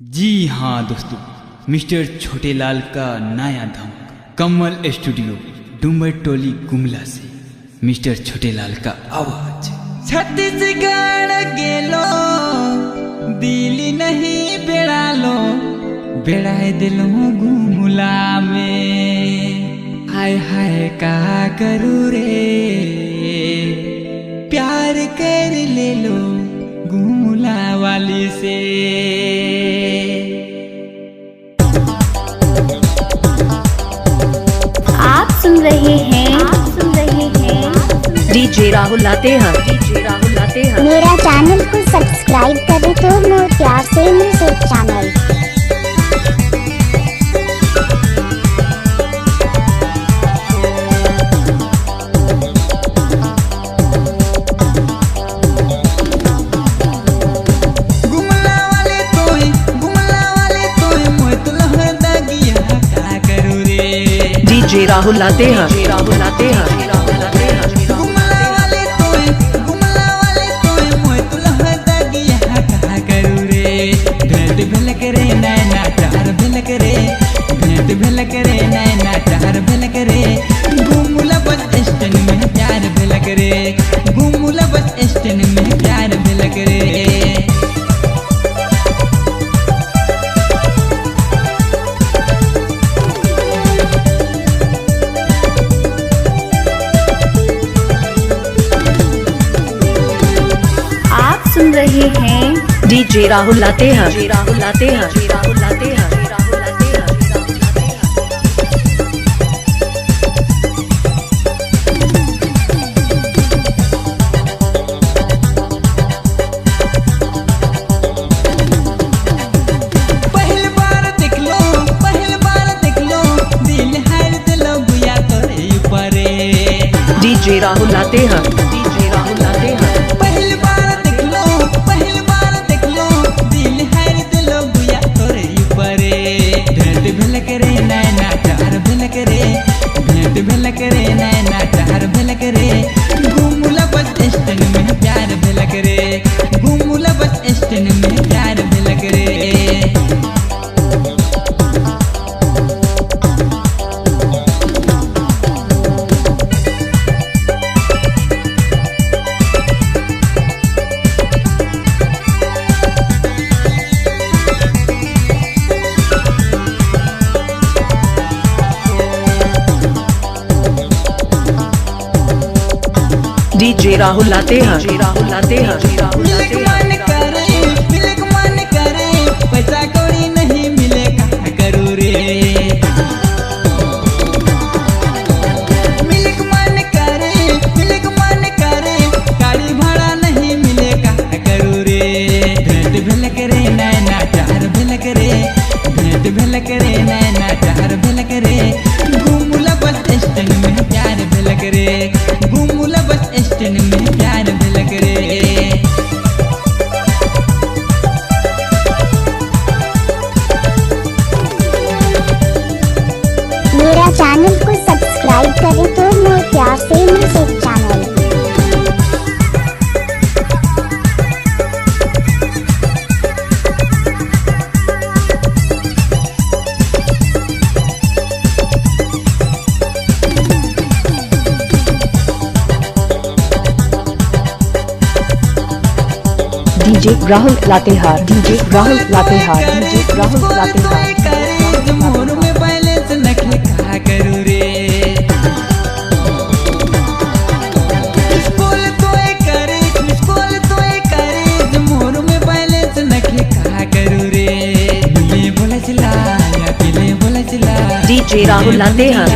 जी हाँ दोस्तों, मिस्टर छोटेलाल का नया धमाका कमल स्टूडियो डुमर टोली गुमला से मिस्टर छोटेलाल का आवाज। छत्तीसगढ़ गेलो दिल्ली नहीं बेड़ालो बेड़ाए दिलो गुमला में। हाय हाय का करूँ रे प्यार कर ले लो गुमला वाली से। आप सुन रहे हैं डीजे राहुल लाते हैं। मेरा चैनल को सब्सक्राइब करें तो मैं प्यार से मेरे चैनल। डीजे राहुल लाते हैं। गुमला बस स्टैंड में प्यार भेल करे, गुमला बस स्टैंड में प्यार भेल करे। आप सुन रहे हैं डीजे राहुल लाते हैं। डीजे राहुल लाते हैं। पहली बार देख लो दिल हर दिलो बुया तोरे ऊपरे। भेंट भेल करे नैना चार भेल करे, भेंट भेल करे नैना चार भेल करे। गुमला बस स्टैंड में प्यार भेल करे, गुमला बस स्टैंड में प्यार भेल करे। डीजे राहुल लाते हैं। मिलक मन करे पैसा कौड़ी नहीं मिले का करूँ रे। मिलक मन करे गाड़ी भाड़ा नहीं मिले का करूँ रे। भेंट भेल करे नैना चार भेल करे, भेंट भेल करे नैना चार भेल करे। गुमला बस स्टैंड में प्यार भेल करे, गुमला बस स्टैंड में प्यार भेल करे। मेरा चैनल को सब्सक्राइब करें तो मैं प्यार से मेरे चैनल। डीजे राहुल लाते हैं। मोर में बैलेंस नखले का करूँ रे। स्कूल तोय करे मोर में बैलेंस नखले का करूँ रे। मिले बोला चला या अकेले बोला चला। डीजे राहुल लाते हैं।